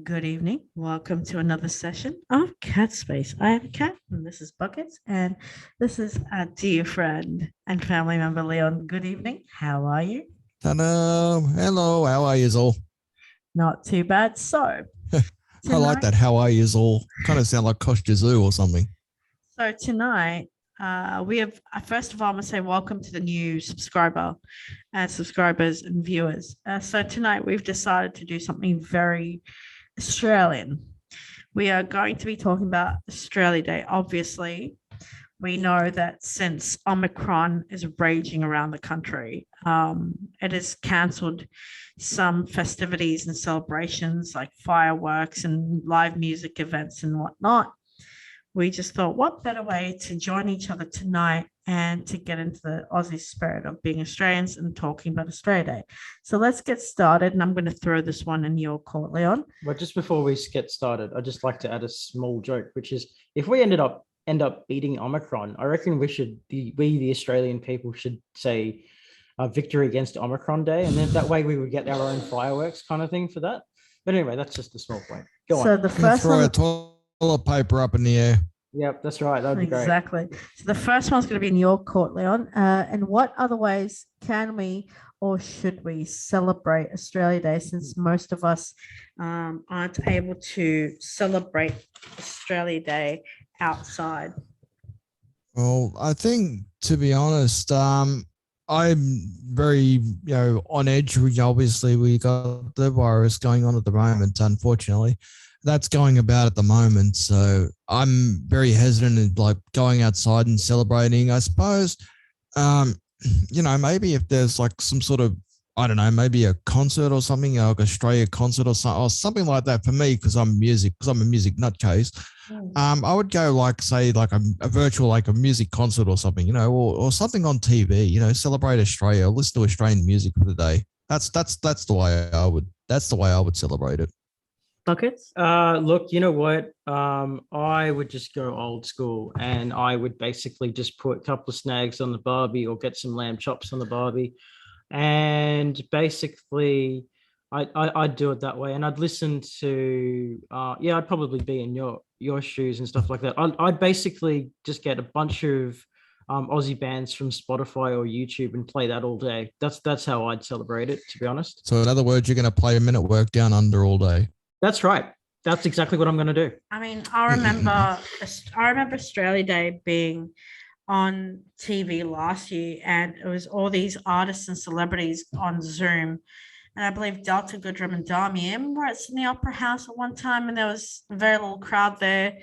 Good evening. Welcome to another session of Cat Space. I am Cat, and this is Buckets, and this is our dear friend and family member Leon. Good evening. How are you? Hello, hello, how are you all? Not too bad. So I like tonight, that. How are you all? Kind of sound like Kosh Zoo or something. tonight, we have. First of all, I'm gonna say welcome to the new subscribers and viewers. So tonight we've decided to do something very Australian. We are going to be talking about Australia Day. Obviously, we know that since Omicron is raging around the country, it has cancelled some festivities and celebrations like fireworks and live music events and whatnot. We just thought, what better way to join each other tonight and to get into the Aussie spirit of being Australians and talking about Australia Day. So let's get started. And I'm going to throw this one in your court, Leon. But just before we get started, I'd just like to add a small joke, which is if we end up beating Omicron, I reckon we the Australian people should say victory against Omicron Day, and then that way we would get our own fireworks kind of thing for that. But anyway, that's just a small point. Go So on. the Gonna first throw one, a toilet paper up in the air. Yep, that's right. That'd be great. exactly. So the first one's going to be in your court, Leon. And what other ways can we or should we celebrate Australia Day since most of us aren't able to celebrate Australia Day outside? Well, I think to be honest, I'm very, on edge. Obviously, we got the virus going on at the moment. Unfortunately, that's going about at the moment. So I'm very hesitant in like going outside and celebrating. I suppose, maybe if there's like some sort of, I don't know, maybe a concert or something, like Australia concert or something like that for me, because I'm a music nutcase. I would go like say like a virtual like a music concert or something, or something on TV, celebrate Australia, listen to Australian music for the day. That's the way I would celebrate it. Buckets? Look, you know what? I would just go old school, and I would basically just put a couple of snags on the barbie or get some lamb chops on the barbie, and basically I'd do it that way, and I'd listen to I'd probably be in your shoes and stuff like that. I'd basically just get a bunch of Aussie bands from Spotify or YouTube and play that all day. That's how I'd celebrate it, to be honest. So in other words, you're going to play a minute work down under all day. That's right. That's exactly what I'm going to do. I mean, I remember Australia Day being on TV last year, and it was all these artists and celebrities on Zoom. And I believe Delta Goodrem and Damian were at Sydney Opera House at one time, and there was a very little crowd there.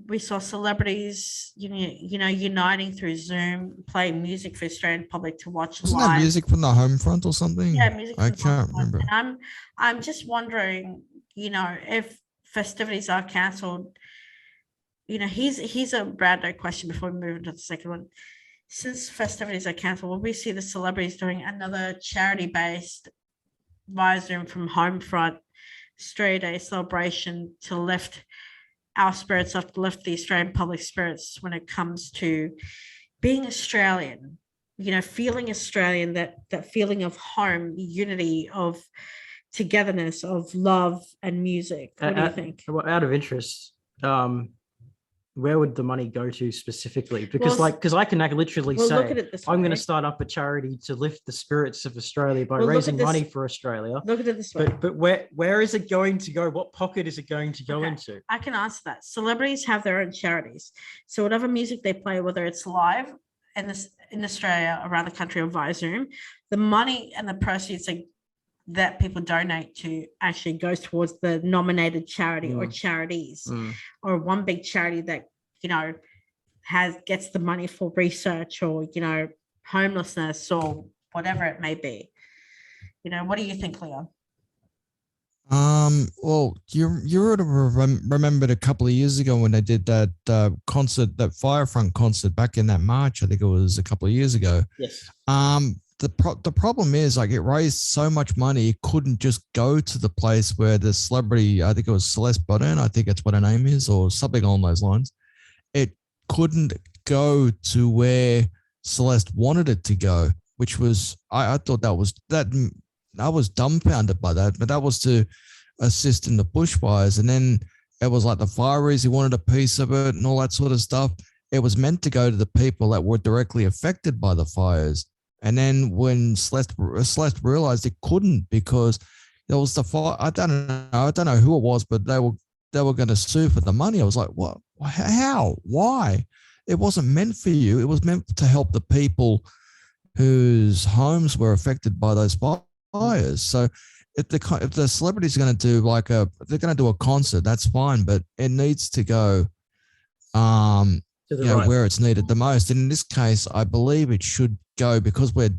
We saw celebrities, uniting through Zoom, playing music for Australian public to watch Wasn't live. that music from the home front or something? Yeah, music. I from the can't home front. remember. And I'm just wondering, if festivities are cancelled, here's a random question before we move into the second one. Since festivities are cancelled, will we see the celebrities doing another charity-based via Zoom from Homefront Australia Day celebration to lift our spirits up, to lift the Australian public spirits when it comes to being Australian, feeling Australian, that feeling of home, unity, of togetherness, of love and music. What do you think? Out of interest, where would the money go to specifically? Because Well, because I can literally Well, look say at it this I'm going way. to start up a charity to lift the spirits of Australia by Well, look raising at this- money for Australia. Look at it this way. But where is it going to go? What pocket is it going to go Okay. into? I can answer that. Celebrities have their own charities. So whatever music they play, whether it's live in Australia, around the country, or via Zoom, the money and the proceeds that people donate to actually goes towards the nominated charity or charities, or one big charity that gets the money for research or homelessness or whatever it may be. What do you think, Leon? Well, you would have remembered a couple of years ago when they did that concert, that Firefront concert back in that March. I think it was a couple of years ago. Yes. The problem is like it raised so much money, it couldn't just go to the place where the celebrity, I think it was Celeste Bodin, I think that's what her name is, or something along those lines. It couldn't go to where Celeste wanted it to go, which was, I thought that was, I was dumbfounded by that, but that was to assist in the bushfires. And then it was like the fireys who wanted a piece of it and all that sort of stuff. It was meant to go to the people that were directly affected by the fires. And then when Celeste realized it couldn't, because there was the fire, I don't know who it was, but they were going to sue for the money. I was like, what? How? Why? It wasn't meant for you. It was meant to help the people whose homes were affected by those fires. So if the celebrities are going to do they're going to do a concert, that's fine, but it needs to go where it's needed the most. And in this case, I believe it should go, because we're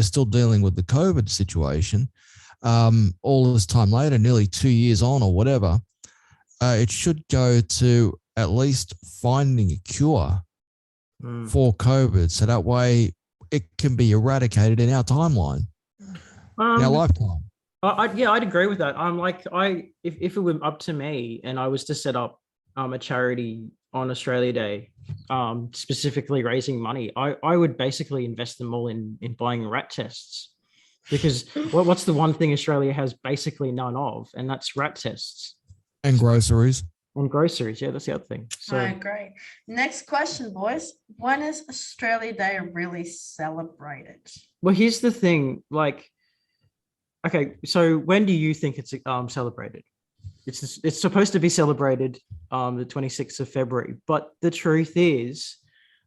still dealing with the COVID situation. All this time later, nearly 2 years on or whatever, it should go to at least finding a cure for COVID, so that way it can be eradicated in our timeline, in our lifetime. I'd agree with that. If it were up to me and I was to set up a charity on Australia Day, specifically raising money, I would basically invest them all in buying rat tests, because what's the one thing Australia has basically none of, and that's rat tests. And groceries. And groceries, yeah, that's the other thing. So I agree. Next question, boys. When is Australia Day really celebrated? Well, here's the thing. Okay, so when do you think it's celebrated? It's supposed to be celebrated the 26th of February, but the truth is,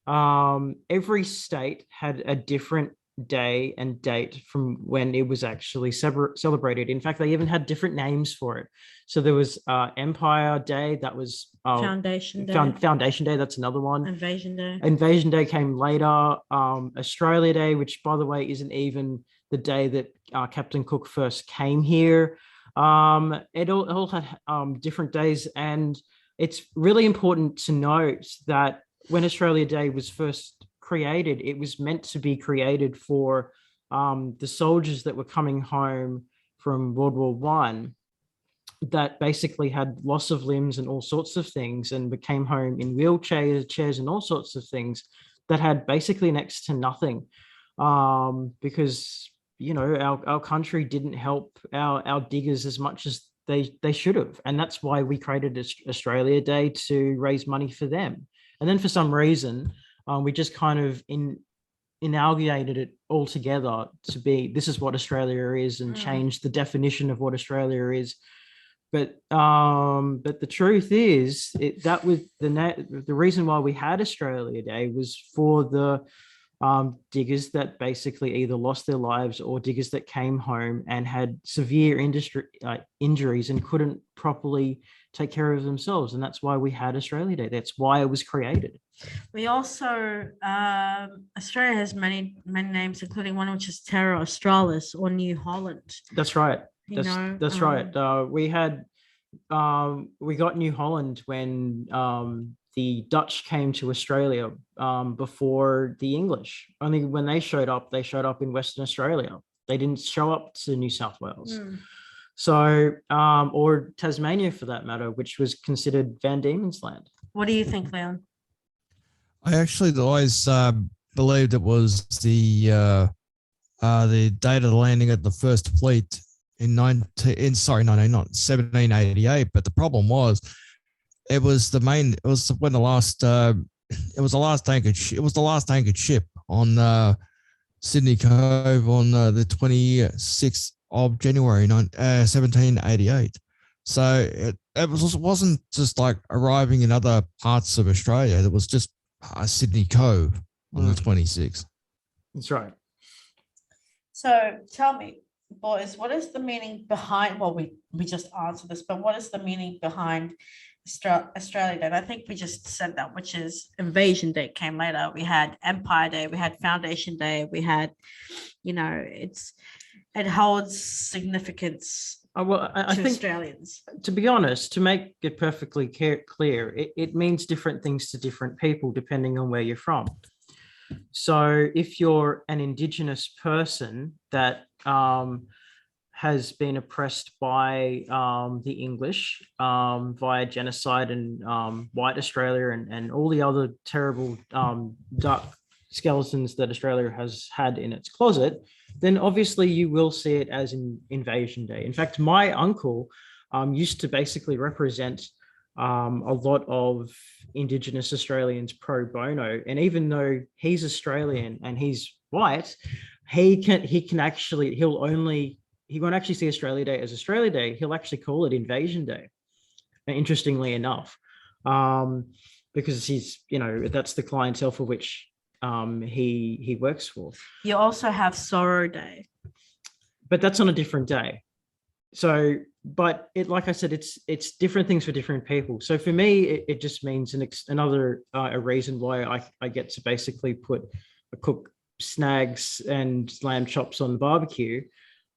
every state had a different day and date from when it was actually celebrated. In fact, they even had different names for it. So there was Empire Day, that was Foundation Day. Foundation Day, that's another one. Invasion Day. Invasion Day came later. Australia Day, which by the way isn't even the day that Captain Cook first came here. It all had different days, and it's really important to note that when Australia Day was first created, it was meant to be created for the soldiers that were coming home from World War One, that basically had loss of limbs and all sorts of things, and came home in wheelchairs, chairs, and all sorts of things, that had basically next to nothing, because our country didn't help our diggers as much as they should have, and that's why we created Australia Day, to raise money for them. And then for some reason, we just kind of inaugurated it all together to be, this is what Australia is, and changed the definition of what Australia is. But the truth is, that was the reason why we had Australia Day was for the diggers that basically either lost their lives, or diggers that came home and had severe injuries and couldn't properly take care of themselves. And that's why we had Australia Day. That's why it was created. We also, Australia has many names, including one which is Terra Australis, or New Holland. That's right. That's right. We got New Holland when the Dutch came to Australia before the English. Only when they showed up in Western Australia. They didn't show up to New South Wales. So, or Tasmania for that matter, which was considered Van Diemen's Land. What do you think, Leon? I actually always believed it was the date of the landing of the first fleet in 1788. But the problem was, it was the last anchored ship on Sydney Cove on the 26th of January 1788. So it wasn't just like arriving in other parts of Australia. It was just Sydney Cove on the 26th. That's right. So tell me, boys, what is the meaning behind, well, we just answered this, but what is the meaning behind Australia Day? And I think we just said that, which is Invasion Day came later. We had Empire Day, we had Foundation Day, we had, it holds significance I think Australians. To be honest, to make it perfectly clear, it means different things to different people depending on where you're from. So if you're an Indigenous person that has been oppressed by the English via genocide and white Australia and all the other terrible dark skeletons that Australia has had in its closet, then obviously you will see it as an Invasion Day. In fact, my uncle used to basically represent a lot of Indigenous Australians pro bono. And even though he's Australian and he's white, he won't actually see Australia Day as Australia Day. He'll actually call it Invasion Day, interestingly enough, because that's the clientele for which he works for. You also have Sorrow Day, but that's on a different day. So, but like I said, it's different things for different people. So for me, it just means another a reason why I get to basically cook snags and lamb chops on the barbecue,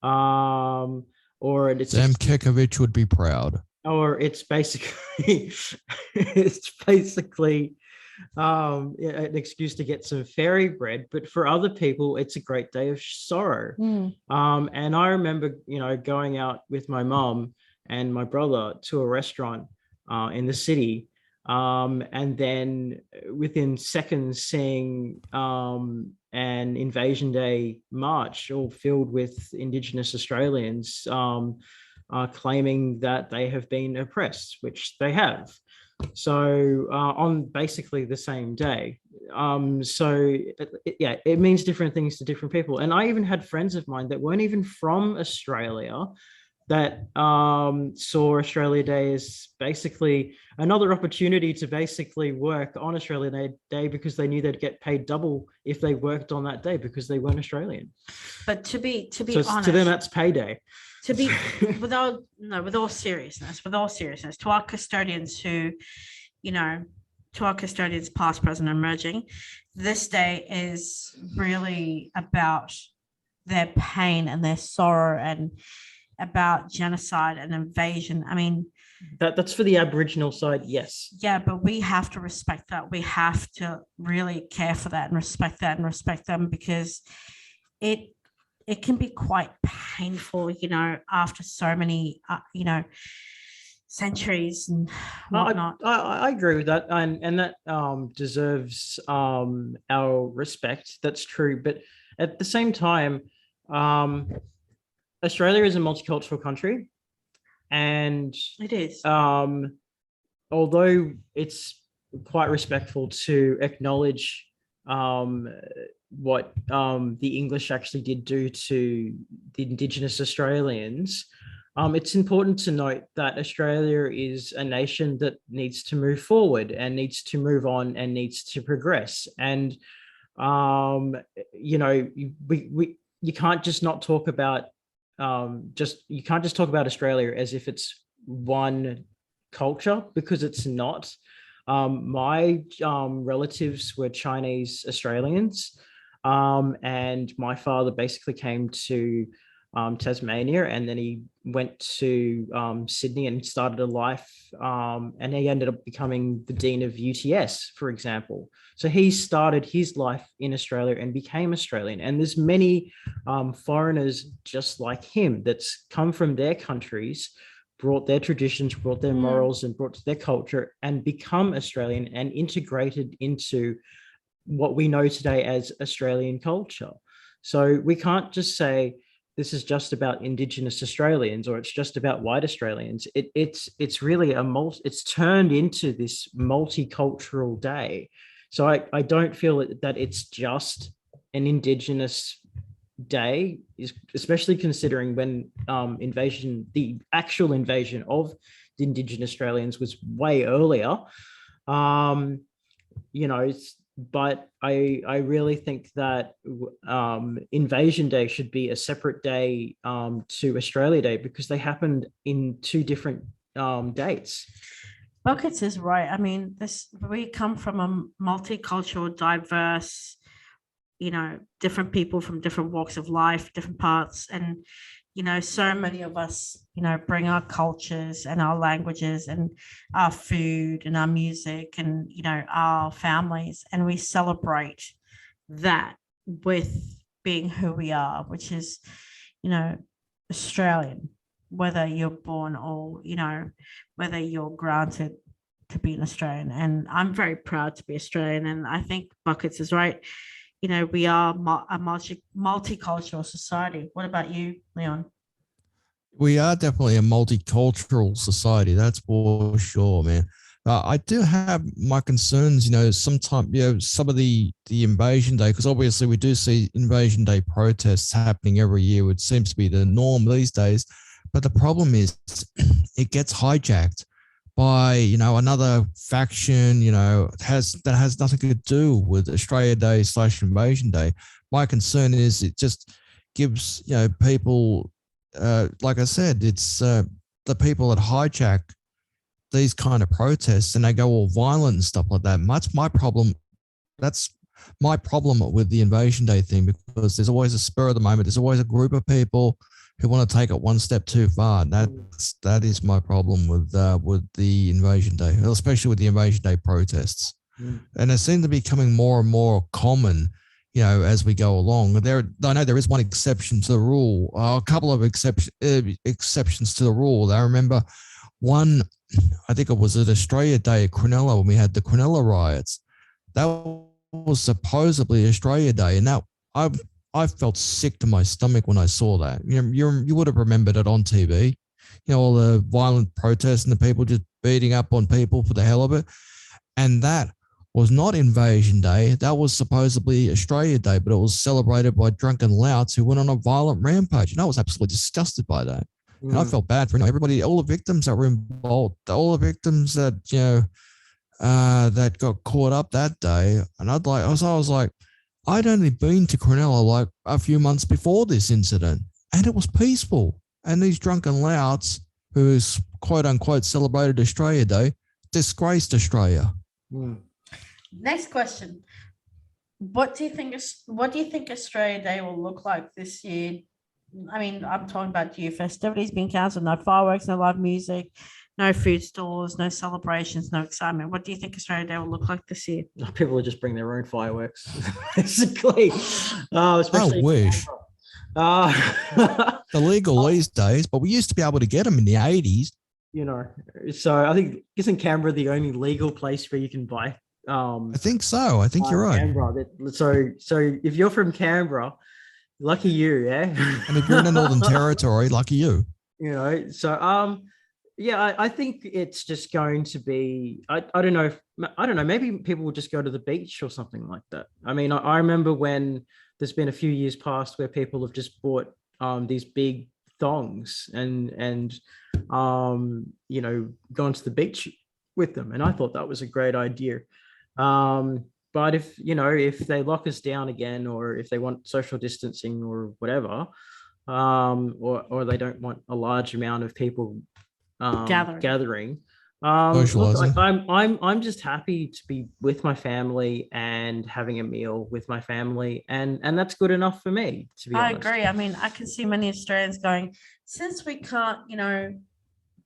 or it's Sam Kekovich would be proud. Or it's basically an excuse to get some fairy bread. But for other people, it's a great day of sorrow. And I remember, going out with my mom and my brother to a restaurant in the city, and then within seconds seeing an Invasion Day march all filled with Indigenous Australians claiming that they have been oppressed, which they have. So on basically the same day. It means different things to different people. And I even had friends of mine that weren't even from Australia that saw Australia Day as basically another opportunity to basically work on Australia Day because they knew they'd get paid double if they worked on that day because they weren't Australian. But to be honest, to them that's payday. With all seriousness, to our custodians who, to our custodians past, present, and emerging, this day is really about their pain and their sorrow and about genocide and invasion. I mean, that's for the Aboriginal side, yes. Yeah, but we have to respect that. We have to really care for that and respect them because it can be quite painful, after so many, centuries and whatnot. I agree with that. And that deserves our respect. That's true. But at the same time, Australia is a multicultural country. And it is. Although it's quite respectful to acknowledge what the English actually did do to the Indigenous Australians, it's important to note that Australia is a nation that needs to move forward and needs to move on and needs to progress. And you can't just not talk about you can't just talk about Australia as if it's one culture, because it's not. My relatives were Chinese Australians, and my father basically came to Tasmania, and then he went to Sydney and started a life, and he ended up becoming the Dean of UTS, for example. So he started his life in Australia and became Australian. And there's many foreigners just like him that's come from their countries, brought their traditions, brought their morals, and brought their culture, and become Australian and integrated into what we know today as Australian culture. So we can't just say this is just about Indigenous Australians or it's just about white Australians. It's really it's turned into this multicultural day. So I don't feel that it's just an Indigenous day, especially considering when the actual invasion of the Indigenous Australians was way earlier. But I really think that Invasion Day should be a separate day to Australia Day, because they happened in two different dates. Buckets is right. I mean, we come from a multicultural, diverse, different people from different walks of life, different parts. And, so many of us, bring our cultures and our languages and our food and our music and, our families, and we celebrate that with being who we are, which is, Australian, whether you're born or, whether you're granted to be an Australian. And I'm very proud to be Australian. And I think Buckets is right. we are a multicultural society. What about you, Leon? We are definitely a multicultural society. That's for sure, man. I do have my concerns, sometimes, some of the Invasion Day, because obviously we do see Invasion Day protests happening every year, which seems to be the norm these days. But the problem is it gets hijacked by, another faction, that has nothing to do with Australia Day / Invasion Day. My concern is it just gives, people, like I said, it's the people that hijack these kind of protests and they go all violent and stuff like that. That's my problem. That's my problem with the Invasion Day thing, because there's always a spur of the moment. There's always a group of people who want to take it one step too far. That is my problem with the Invasion Day, especially with the Invasion Day protests. And they seem to be becoming more and more common, as we go along. I know there is one exception to the rule, a couple of exceptions to the rule. I remember one, I think it was at Australia Day at Cronulla when we had the Cronulla riots. That was supposedly Australia Day, and that I felt sick to my stomach when I saw that. You would have remembered it on TV, all the violent protests and the people just beating up on people for the hell of it. And that was not Invasion Day. That was supposedly Australia Day, but it was celebrated by drunken louts who went on a violent rampage. And I was absolutely disgusted by that. And I felt bad for everybody, all the victims that were involved, all the victims that, that got caught up that day. And I was like, I'd only been to Cronulla like a few months before this incident, and it was peaceful. And these drunken louts, who quote unquote celebrated Australia Day, disgraced Australia. Next question. What do you think Australia Day will look like this year? I mean, I'm talking about your festivities being cancelled, no fireworks, no live music, no food stores, no celebrations, no excitement. What do you think Australia Day will look like this year? People will just bring their own fireworks, basically. Especially I wish. They're legal these days, but we used to be able to get them in the 80s. So I think, isn't Canberra the only legal place where you can buy? I think so. I think you're right. Canberra. So if you're from Canberra, lucky you, yeah. And if you're in the Northern Territory, lucky you. I think it's just going to be, I don't know, maybe people will just go to the beach or something like that. I mean, I remember when there's been a few years past where people have just bought these big thongs and gone to the beach with them. And I thought that was a great idea. But if they lock us down again, or if they want social distancing or whatever, or they don't want a large amount of people gathering. Socializing. I'm just happy to be with my family and having a meal with my family, and that's good enough for me, to be honest. I agree. I mean, I can see many Australians going, since we can't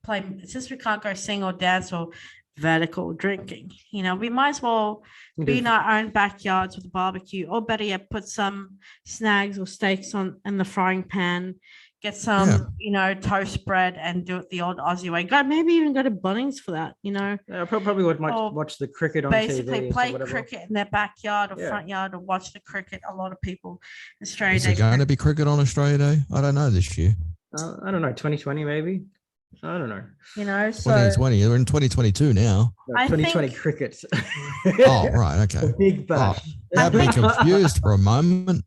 go sing or dance or vertical drinking, we might as well be in our own backyards with a barbecue, or better yet, put some snags or steaks in the frying pan, get some, toast bread, and do it the old Aussie way. Maybe even go to Bunnings for that, I probably would watch the cricket on basically TV. Play cricket in their backyard or front yard, or watch the cricket. A lot of people, Australia Is Day. it going to be cricket on Australia Day? I don't know this year. I don't know, 2020 maybe. I don't know. So 2020. We're in 2022 now. No, 2020 cricket. Oh, right. Okay. Big bash. I'd be confused for a moment.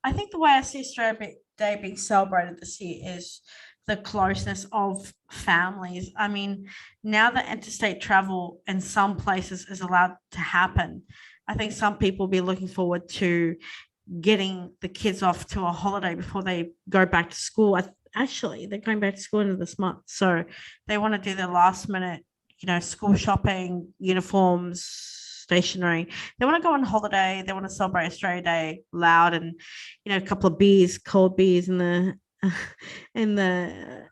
I think the way I see Australia Day being celebrated this year is the closeness of families. I mean, now that interstate travel in some places is allowed to happen, I think some people will be looking forward to getting the kids off to a holiday before they go back to school. Actually, they're going back to school into this month, so they want to do their last minute, school shopping, uniforms, stationery. They want to go on holiday. They want to celebrate Australia Day loud, and a couple of beers, cold beers in the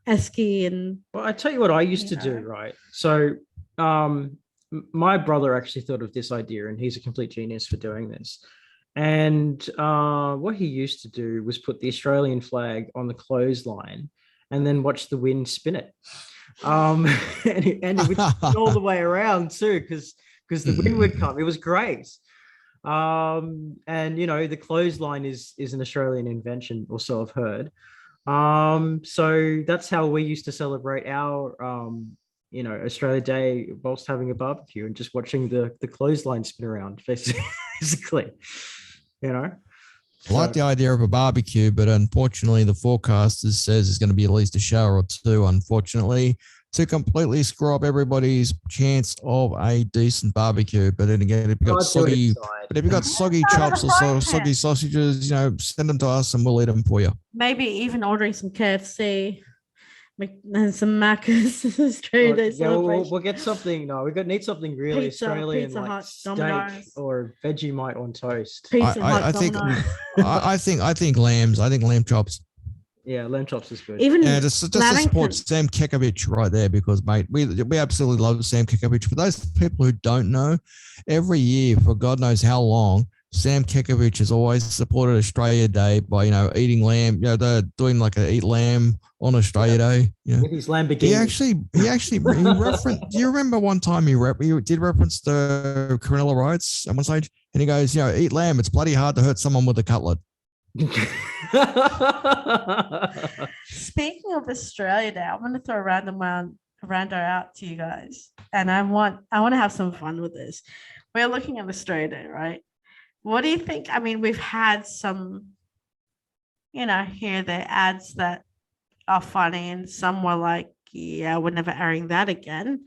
esky. And well, I tell you what I used to do, right? So my brother actually thought of this idea, and he's a complete genius for doing this. And what he used to do was put the Australian flag on the clothesline and then watch the wind spin it. And it would spin all the way around too, because the wind would come. It was great. And the clothesline is an Australian invention, or so I've heard. So that's how we used to celebrate our Australia Day, whilst having a barbecue and just watching the clothesline spin around, basically. I like the idea of a barbecue, but unfortunately, the forecaster says it's going to be at least a shower or two, unfortunately, to completely screw up everybody's chance of a decent barbecue. But then again, if you've got soggy chops or soggy sausages, send them to us and we'll eat them for you. Maybe even ordering some KFC and some Macca's Australia Day celebration. We'll get something. No, need something really Pizza, Australian, Pizza like Hut, steak Domino's. or Vegemite on toast. Pizza Hut, I think Domino's. I think lambs. I think lamb chops. Yeah, lamb chops is good. Even Yeah, just to support Sam Kekovich right there, because mate, we absolutely love Sam Kekovich. For those people who don't know, every year for God knows how long, Sam Kekovich has always supported Australia Day by eating lamb. They're doing like a eat lamb on Australia Day. With his Lamborghini. He actually referenced. Do you remember one time he did reference the Cronulla riots at one stage, and he goes, eat lamb. It's bloody hard to hurt someone with a cutlet. Speaking of Australia Day, I'm going to throw a rando out to you guys, and I want to have some fun with this. We're looking at Australia Day, right? What do you think? I mean, we've had some, here there ads that are funny, and some were like, yeah, we're never airing that again.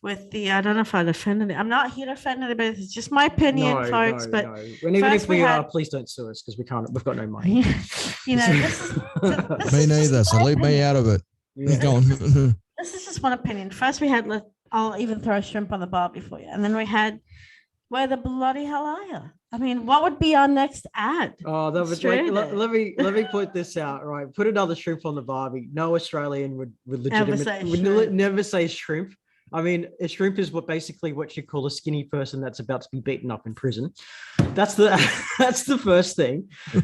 With I don't know if I'd offended it. I'm not here to offend anybody. It's just my opinion, folks. But And even if we are, please don't sue us, because we can't. We've got no money. this Me is neither. just So my leave me opinion. out of it. Yeah. Go on. This is just one opinion. First, we had. I'll even throw shrimp on the barbie for you, and then we had. Where the bloody hell are you? I mean, what would be our next ad? Oh, that was Australia like, Day. let me put this out, right? Put another shrimp on the barbie. No Australian would Never say shrimp. never say shrimp. I mean, a shrimp is what you call a skinny person that's about to be beaten up in prison. That's the first thing. They're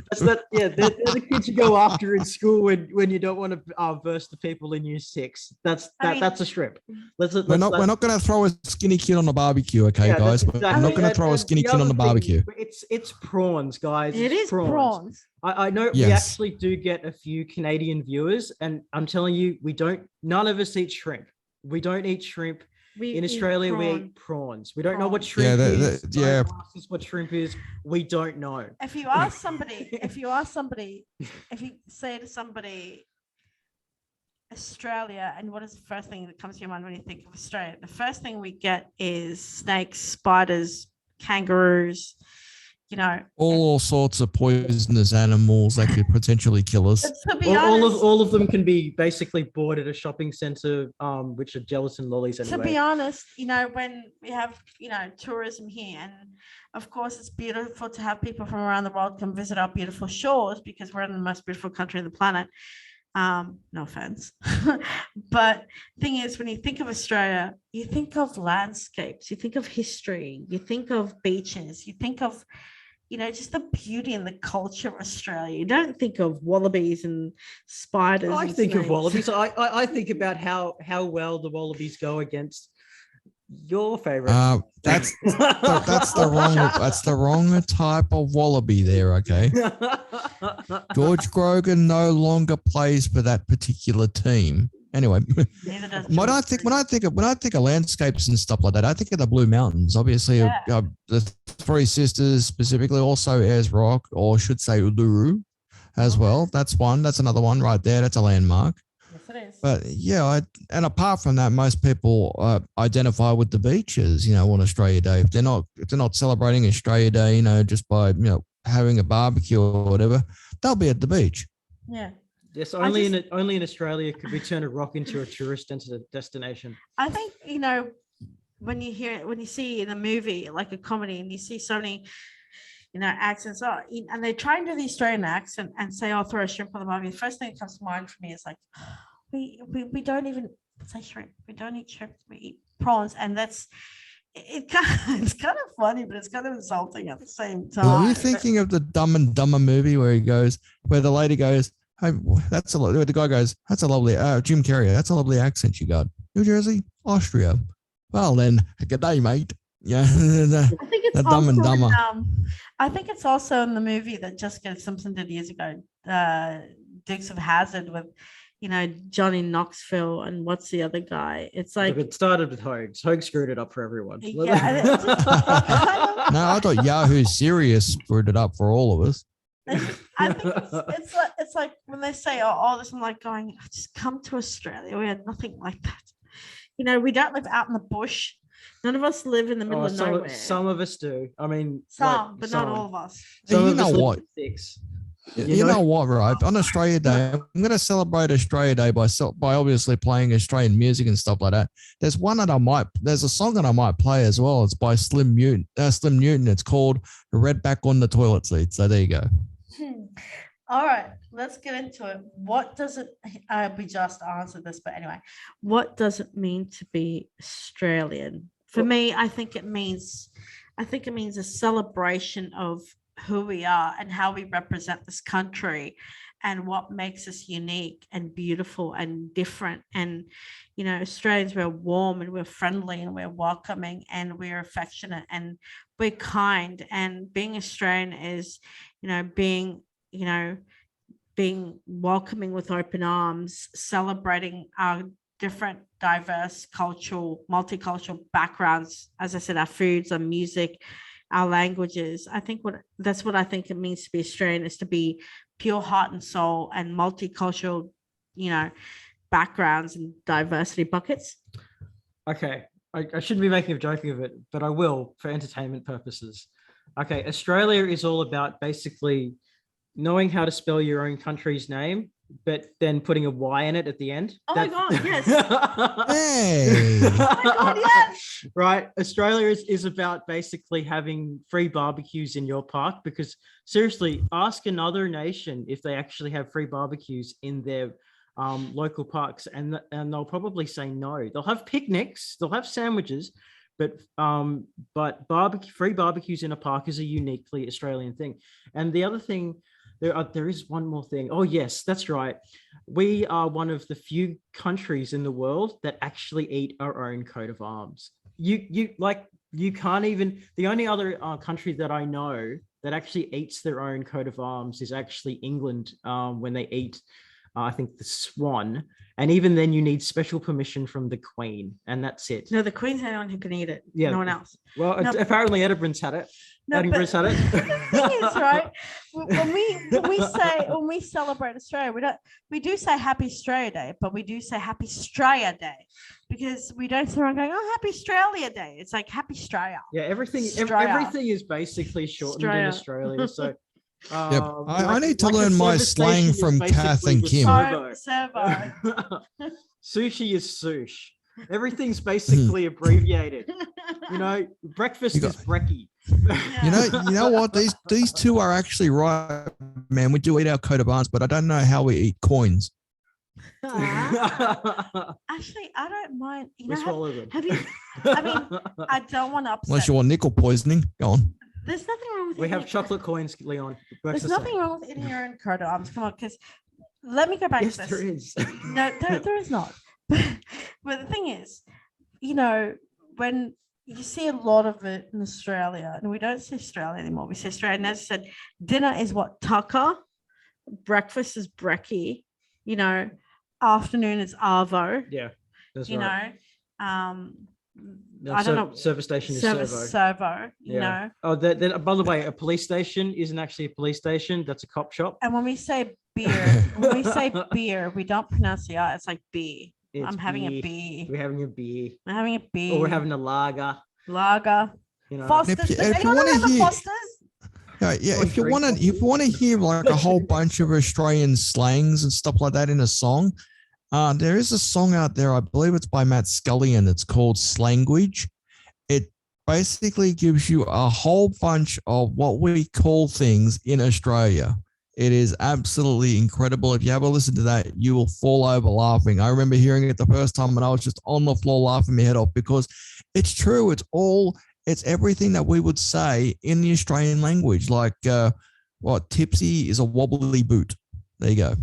the kids you go after in school when you don't want to verse the people in year 6. That's a shrimp. We're not going to throw a skinny kid on the barbecue, okay, Yeah, guys? that's We're exactly- not going to and- throw a and skinny the kid on other the thing, barbecue. It's prawns, guys. It It's is prawns. I know we Yes. actually do get a few Canadian viewers, and I'm telling you, none of us eat shrimp. We don't eat shrimp. We In eat Australia, we prawn. eat prawns. We don't know what Prawns. shrimp Yeah, is. yeah. Don't ask us what shrimp is. We don't know. If you ask somebody, if you say to somebody, Australia, and what is the first thing that comes to your mind when you think of Australia? The first thing we get is snakes, spiders, kangaroos, All sorts of poisonous animals that could potentially kill us. But to be honest, All of them can be basically bought at a shopping center, which are gelatin lollies anyway. to be honest, when we have, tourism here, and of course it's beautiful to have people from around the world come visit our beautiful shores because we're in the most beautiful country on the planet. No offense. But thing is, when you think of Australia, you think of landscapes, you think of history, you think of beaches, you think of just the beauty and the culture of Australia. You don't think of wallabies and spiders. I and think of snakes. wallabies. I think about how well the wallabies go against your favorite. That's the wrong type of wallaby there. Okay, George Grogan no longer plays for that particular team. Anyway, Neither does when I think of landscapes and stuff like that, I think of the Blue Mountains. Obviously, Yeah. The Three Sisters, specifically, also Ayers Rock, or should say Uluru, as well. That's one. That's another one right there. That's a landmark. Yes, it is. But yeah, and apart from that, most people identify with the beaches. On Australia Day, if they're not celebrating Australia Day, just by having a barbecue or whatever, they'll be at the beach. Yeah. Yes, only in Australia could we turn a rock into a tourist destination. I think, when you see in a movie, like a comedy, and you see so many, accents, and they try and do the Australian accent and say, "I'll throw a shrimp on the barbie." The first thing that comes to mind for me is like, we don't even say shrimp. We don't eat shrimp. We eat prawns. And it's kind of funny, but it's kind of insulting at the same time. Are you thinking of the Dumb and Dumber movie where the lady goes, "Hey, the guy goes, that's a lovely, Jim Carrey, that's a lovely accent you got. New Jersey, Austria. Well then, good day, mate." Yeah. I think it's The Dumb and also in, Dumber. I think it's also in the movie that Jessica Simpson did years ago, Dukes of Hazzard with, Johnny Knoxville and what's the other guy? It's Look, like, it started with Hogue. Hogue screwed it up for everyone. Yeah, and it's just- No, I thought Yahoo Serious screwed it up for all of us. I think it's like when they say all this, I'm like going, just come to Australia. We had nothing like that. We don't live out in the bush. None of us live in the middle of nowhere. Some of us do. I mean, Some, but not all of us. Hey, Some you of know us live what? in sticks. You know what, right? On Australia Day, I'm going to celebrate Australia Day by obviously playing Australian music and stuff like that. There's a song that I might play as well. It's by Slim Newton. It's called "Redback on the Toilet Seat." So there you go. All right, let's get into it. What does it? We just answered this, but anyway, what does it mean to be Australian? For me, I think it means a celebration of who we are and how we represent this country and what makes us unique and beautiful and different. And Australians, we're warm and we're friendly and we're welcoming and we're affectionate and we're kind. And being Australian is being welcoming with open arms, celebrating our different, diverse, multicultural backgrounds. As I said, our foods, our music, our languages. That's what I think it means to be Australian, is to be pure heart and soul and multicultural, backgrounds and diversity buckets. Okay, I shouldn't be making a joke of it, but I will for entertainment purposes. Okay, Australia is all about basically knowing how to spell your own country's name, but then putting a Y in it at the end. Oh my God, yes. Hey. Oh my God, yes. Right. Australia is about basically having free barbecues in your park, because seriously, ask another nation if they actually have free barbecues in their local parks, and they'll probably say no. They'll have picnics, they'll have sandwiches, but free barbecues in a park is a uniquely Australian thing. And the other thing, there is one more thing. Oh yes, that's right. We are one of the few countries in the world that actually eat our own coat of arms. You can't even. The only other country that I know that actually eats their own coat of arms is actually England, when they eat, I think, the swan. And even then, you need special permission from the Queen, and that's it. No, the Queen's the only one who can eat it. Yeah. No one else. Well, No. apparently Edinburgh's had it. No, Edinburgh's had it. the thing is, right, when we celebrate Australia, we do say Happy Australia Day, but we do say Happy Australia Day, because we don't sit around going, oh, Happy Australia Day. It's like Happy Australia. Yeah, everything Australia. is basically shortened in Australia. So Yep. I need to learn a my service slang station is from Kath basically and the Kim. servo. Sushi is sush. Everything's basically abbreviated. Breakfast You got- is brekkie. You know what? These two are actually right, man. We do eat our coat of arms, but I don't know how we eat coins. Actually, I don't mind. We swallow them. have you? I mean, I don't want to Unless upset. you want nickel poisoning. Go on. There's nothing wrong with We eating have chocolate coins, Leon. It works There's the same. nothing wrong with eating your own coat of arms. Come on, because let me go back Yes, to this. there is. No, there is not. But the thing is, when you see a lot of it in Australia, and we don't say Australia anymore, we say Australia. And as I said, dinner is what, tucker, breakfast is brekkie, afternoon is arvo, Yeah, that's you right. know, I don't know. Service station is servo. servo, you know. Oh, by the way, a police station isn't actually a police station. That's a cop shop. And when we say beer, we don't pronounce the I. It's like beer. It's I'm having beer. a beer. We're having a beer. I'm having a beer. Or we're having a lager. lager. If Foster's. you- Does if you anyone wanna remember hear- Foster's? Yeah, Or if you drink want to hear like a whole bunch of Australian slangs and stuff like that in a song, there is a song out there. I believe it's by Matt Scullion. It's called Slangwage. It basically gives you a whole bunch of what we call things in Australia. It is absolutely incredible. If you ever listen to that, you will fall over laughing. I remember hearing it the first time and I was just on the floor laughing my head off because it's true. It's everything that we would say in the Australian language. Like tipsy is a wobbly boot. There you go.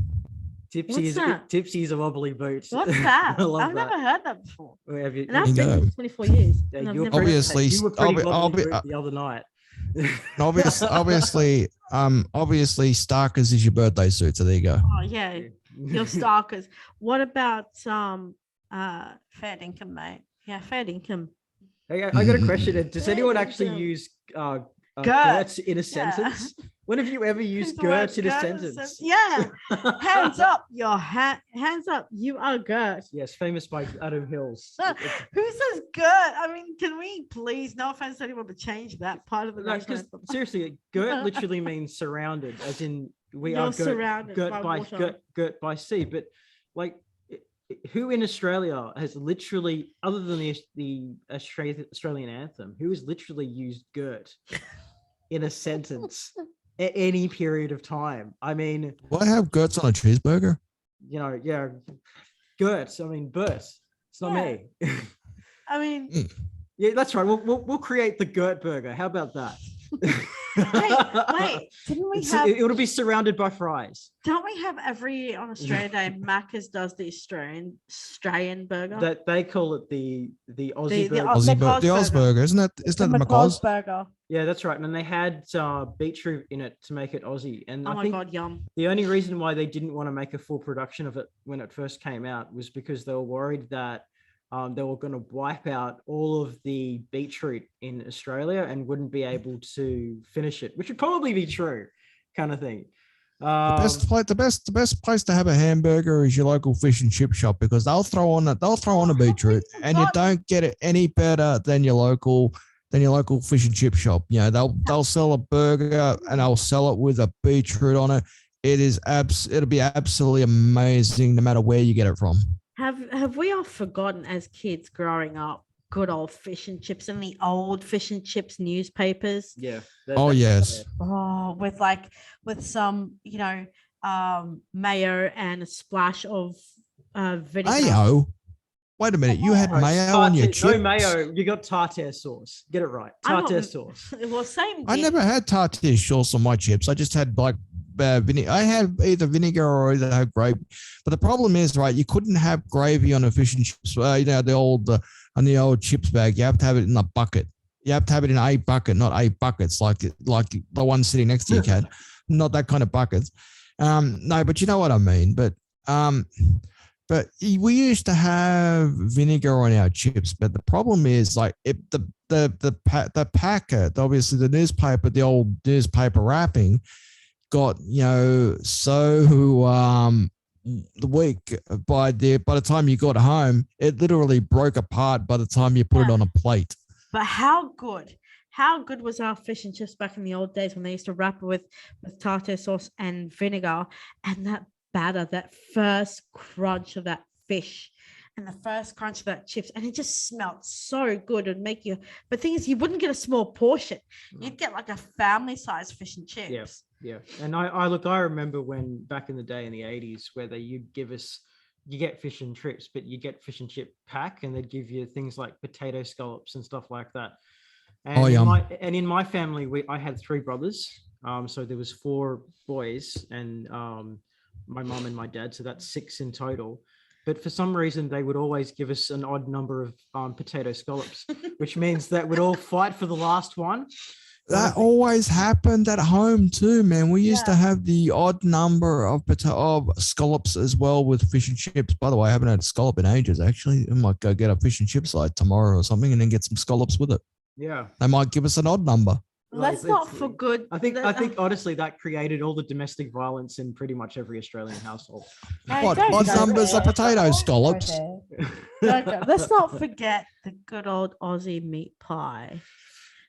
Tipsy What's that? Tipsy is a wobbly boot. What's that? I love I've that. never heard that before. Where have you, And I've There you been go. here 24 years. yeah, and I've you were never pretty, heard Obviously, that. you were I'll pretty be- I'll wobbly be- boot the other night. Obviously, Starkers is your birthday suit. So there you go. Oh yeah, your stalkers. What about fair income, mate? Yeah, fair income. I got a question. Does Yeah, anyone yeah, actually yeah. use Gert. Gertz in a Yeah. sentence? When have you ever used Use the word Gertz in a Gert sentence? Yeah, hands up, your hands up. You are Gert. Yes, famous by Adam Hills. Who says Gert? I mean, can we please, no offense to anyone, but change that part of the No, national 'cause anthem? seriously, Gert literally means surrounded, as in we You're are surrounded girt by by water. girt by sea. But like, who in Australia has literally, other than the Australian anthem, who has literally used girt in a sentence at any period of time? I mean, Will I have Gertz on a cheeseburger? yeah, girt. I mean, Bert. It's not me. I mean, Yeah, that's right. We'll create the Gert burger. How about that? wait, didn't we have? It'll be surrounded by fries. Don't we have every year on Australia Day? Macca's does the Australian burger. That they call it the Aussie The burger. Oz- The McCaw's Oz burger. burger, isn't that the McCaw's? burger. Yeah, that's right. And they had beetroot in it to make it Aussie. And Oh I my think god, yum! the only reason why they didn't want to make a full production of it when it first came out was because they were worried that they were going to wipe out all of the beetroot in Australia and wouldn't be able to finish it, which would probably be true, kind of thing. The best place to have a hamburger is your local fish and chip shop because they'll throw on a beetroot and you don't get it any better than your local fish and chip shop. You know, they'll sell a burger and they'll sell it with a beetroot on it. It'll be absolutely amazing no matter where you get it from. Have we all forgotten as kids growing up good old fish and chips and the old fish and chips newspapers? Yeah. Oh yes. Oh, with some mayo and a splash of vinegar. Mayo. Wait a minute. You had mayo on your chips? No mayo. You got tartare sauce. Get it right. I'm not- Tartare sauce. Well, same. I dip. never had tartare sauce on my chips. I just had like vinegar. I had either vinegar or either had gravy. But the problem is, right, you couldn't have gravy on a fish and chips. The old chips bag. You have to have it in a bucket. You have to have it in a bucket, not 8 buckets like the one sitting next to you, Kat. Not that kind of buckets. No, but you know what I mean. But we used to have vinegar on our chips. But the problem is, like, the packet, obviously the newspaper, the old newspaper wrapping, got so weak by the time you got home, it literally broke apart by the time you put it on a plate. But how good was our fish and chips back in the old days when they used to wrap it with tartare sauce and vinegar, and that batter, that first crunch of that fish and the first crunch of that chips, and it just smelled so good and make you. But the thing is, you wouldn't get a small portion. You'd get like a family size fish and chips. Yeah. And I remember when back in the day in the 80s where you'd give us, you get fish and chips, but you get fish and chip pack and they'd give you things like potato scallops and stuff like that. And in my family, I had 3 brothers. So there was 4 boys and my mom and my dad. So that's 6 in total. But for some reason, they would always give us an odd number of potato scallops, which means that we'd all fight for the last one. That always happened at home too, man. We used to have the odd number of scallops as well with fish and chips. By the way, I haven't had a scallop in ages, actually. I might go get a fish and chips like tomorrow or something and then get some scallops with it. Yeah. They might give us an odd number. That's not for good. I think honestly that created all the domestic violence in pretty much every Australian household. What, odd numbers of potato scallops? Let's not forget the good old Aussie meat pie.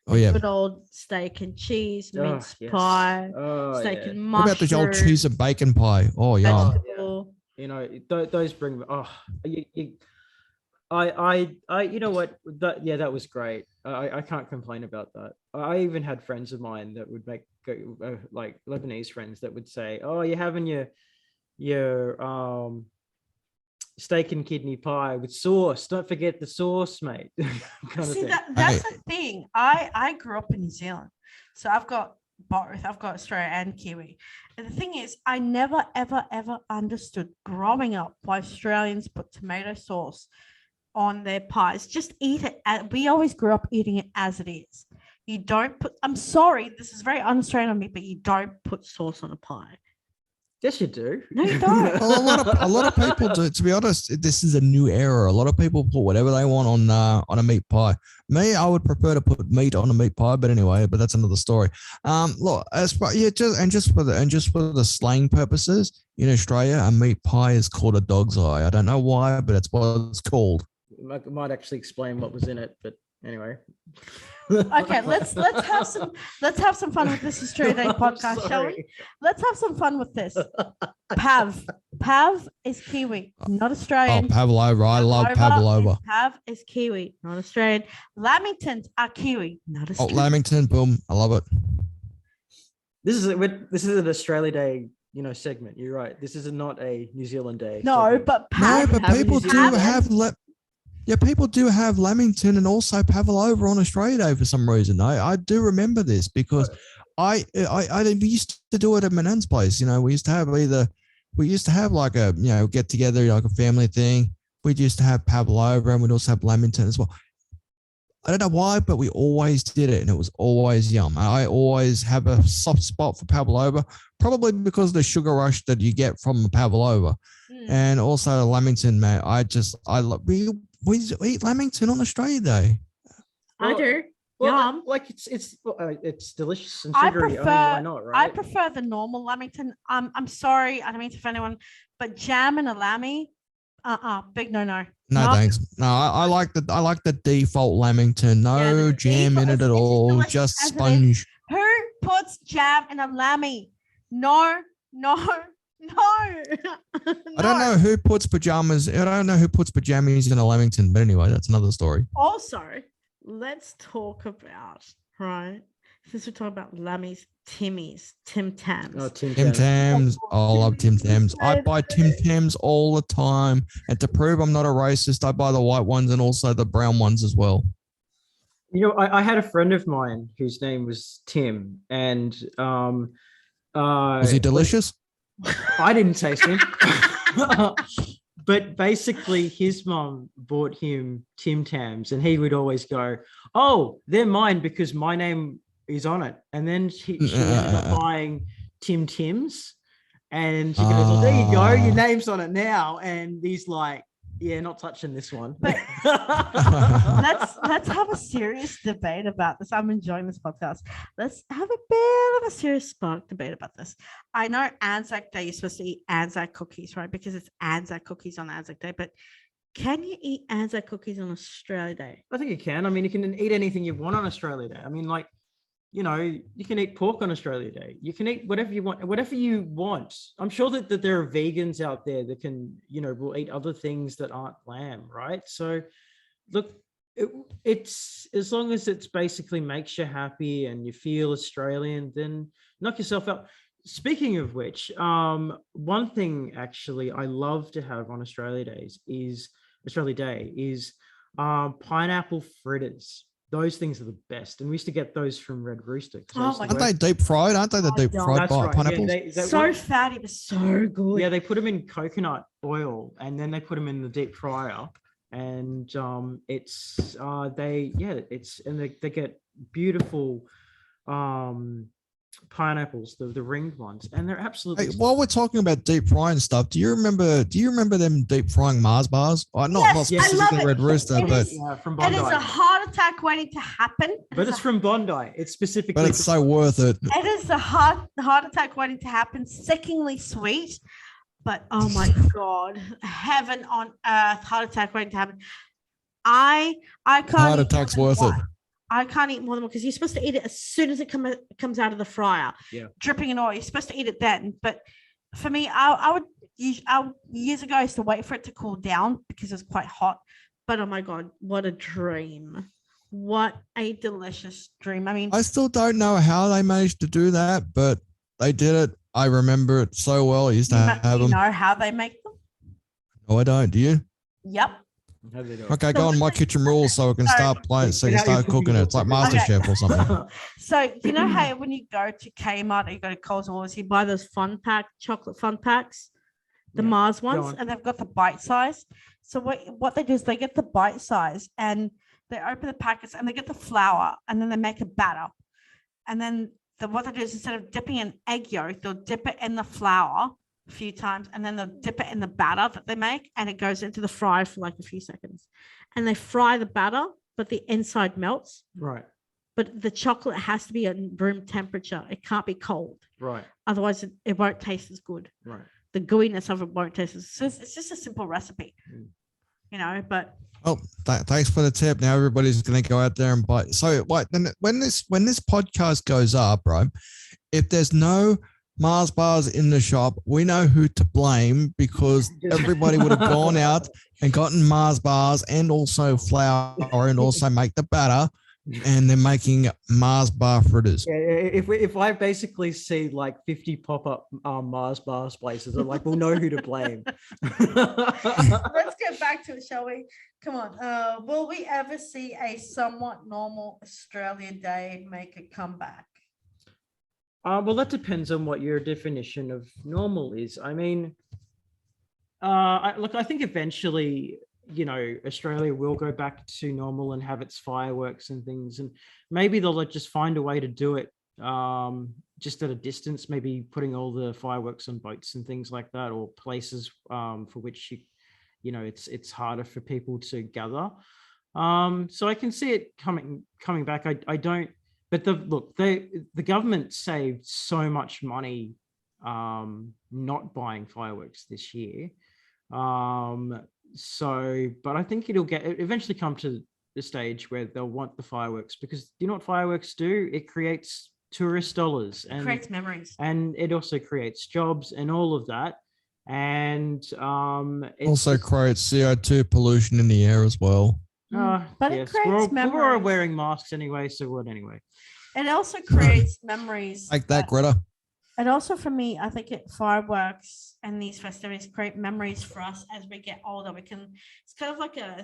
Oh yeah. Good old steak and cheese, mince yes. pie, Oh, steak yeah. and What mushroom. about the old cheese and bacon pie? Oh yeah. vegetable. Those bring. I you know what, that was great. I can't complain about that. I even had friends of mine that would make like Lebanese friends that would say, oh, you're having your steak and kidney pie with sauce, don't forget the sauce, mate. See, that's the thing. I grew up in New Zealand, so I've got both. I've got Australia and Kiwi. And the thing is, I never, ever, ever understood growing up why Australians put tomato sauce on their pies. Just eat it. We always grew up eating it as it is. You don't put, I'm sorry, this is very un-Australian on me, but you don't put sauce on a pie. Yes, you do. No, you don't. Well, a lot of people do. To be honest, this is a new era. A lot of people put whatever they want on a meat pie. Me, I would prefer to put meat on a meat pie, but anyway, but that's another story. Look, as far just for the slang purposes, in Australia, a meat pie is called a dog's eye. I don't know why, but it's what it's called. Might actually explain what was in it, but anyway. Okay, let's have some fun with this Australia Day podcast, shall we? Let's have some fun with this. Pav is Kiwi, not Oh, Australian. pavlova. I love pavlova. Pav is Kiwi, not Australian. Lamingtons are Kiwi, not Oh, Australian. Lamington, boom. I love it. This is an Australia Day, segment. You're right. This is not a New Zealand Day. No, segment. but No, Pav. but have people New do Zealand. have people do have Lamington and also pavlova on Australia Day for some reason. I do remember this because we used to do it at my nan's place. We used to have like a get together, like a family thing. We used to have pavlova and we'd also have Lamington as well. I don't know why, but we always did it and it was always yum. I always have a soft spot for pavlova, probably because of the sugar rush that you get from the pavlova. And also Lamington, man. We eat Lamington on Australia Day. I do. Well, Yum. like it's delicious and I sugary. prefer. why not, I right? prefer the normal Lamington. I'm sorry, I don't mean to offend anyone, but jam and a lammy, big no. No, Not- thanks. No, I like the default Lamington. No Yeah, the jam in default- it it's at all. delicious Just as it is. sponge. Who puts jam in a lammy? No. I don't know who puts pajamas. I don't know who puts pajamas in a Lamington. But anyway, that's another story. Also, let's talk about, right? Since we're talking about lammies, Tim Tams. Oh, Tim Tams. Tams. I love Tim Tams. I buy Tim Tams all the time. And to prove I'm not a racist, I buy the white ones and also the brown ones as well. I had a friend of mine whose name was Tim, and Was he delicious? I didn't taste him. But basically, his mom bought him Tim Tams, and he would always go, "Oh, they're mine because my name is on it." And then she ended up buying Tim Tims, and she goes, "Well, there you go, your name's on it now." And he's like, "Yeah, not touching this one." But- let's have a serious debate about this. I'm enjoying this podcast. Let's have a bit of a serious spark debate about this. I know Anzac Day, you're supposed to eat Anzac cookies, right? Because it's Anzac cookies on Anzac Day. But can you eat Anzac cookies on Australia Day? I think you can. I mean, you can eat anything you want on Australia Day. I mean, like, you can eat pork on Australia Day. You can eat whatever you want. I'm sure that there are vegans out there that can, will eat other things that aren't lamb, right? So, look, it's as long as it's basically makes you happy and you feel Australian, then knock yourself out. Speaking of which, one thing actually I love to have on Australia Day is pineapple fritters. Those things are the best. And we used to get those from Red Rooster. Oh my Aren't they deep fried? Aren't they the deep yeah. fried That's right. pineapples? So fatty, but so good. Yeah, they put them in coconut oil and then they put them in the deep fryer. And they get beautiful pineapples, the ringed ones, and they're absolutely Hey, while we're talking about deep frying stuff, do you remember them deep frying Mars bars? Not Yes, I love specifically it. Red Rooster, It but is- yeah, from It Bondi. is a heart attack waiting to happen. But it's from Bondi. It's specifically but it's so worth it. It is a heart attack waiting to happen. Sickeningly sweet, but oh my god, heaven on earth, heart attack waiting to happen. I can't. Heart eat attack's more than worth it. one. I can't eat more than one because you're supposed to eat it as soon as it comes out of the fryer. Yeah. Dripping in oil. You're supposed to eat it then. But for me, I years ago I used to wait for it to cool down because it was quite hot. But oh my god, what a dream! What a delicious dream. I mean, I still don't know how they managed to do that, but they did it. I remember it so well. I used to have you them. know how they make them? No, I don't. Do you? Yep. How they do it? Okay, go on My Kitchen Rules so we can start playing, so you can Without your start cooking it. It's like cooking Okay. MasterChef or something. So you know how when you go to Kmart or you go to Coles or Woolworths, you buy those chocolate fun packs, the Yeah, Mars go ones, on. and they've got the bite size. So what they do is they get the bite size and they open the packets and they get the flour and then they make a batter. And then what they do is instead of dipping in egg yolk, they'll dip it in the flour a few times and then they'll dip it in the batter that they make and it goes into the fryer for like a few seconds. And they fry the batter, but the inside melts. Right, But the chocolate has to be at room temperature. It can't be cold. right, Otherwise, it won't taste as good. right. The gooiness of it won't taste as so it's just a simple recipe, Mm. but Oh, thanks for the tip. Now everybody's going to go out there and buy. So, like, then when this podcast goes up, right? If there's no Mars bars in the shop, we know who to blame because everybody would have gone out and gotten Mars bars and also flour and also make the batter, and they're making Mars bar fritters. Yeah, if I basically see like 50 pop-up Mars bars places, I'm like, we'll know who to blame. let's get back to it, shall we? Come on. Will we ever see a somewhat normal Australian Day make a comeback? Well, that depends on what your definition of normal is. I mean, look, I think eventually, Australia will go back to normal and have its fireworks and things, and maybe they'll just find a way to do it just at a distance, maybe putting all the fireworks on boats and things like that, or places for which it's harder for people to gather. So I can see it coming back. I don't. But the government saved so much money not buying fireworks this year. But I think it'll eventually come to the stage where they'll want the fireworks, because do you know what fireworks do? It creates tourist dollars and Creates memories. and it also creates jobs and all of that. And it's Also creates CO2 pollution in the air as well. But it creates we're all memories. wearing masks anyway, so what anyway? It also creates memories. Like that, Greta. And also for me, I think fireworks and these festivities create memories for us as we get older. It's kind of like a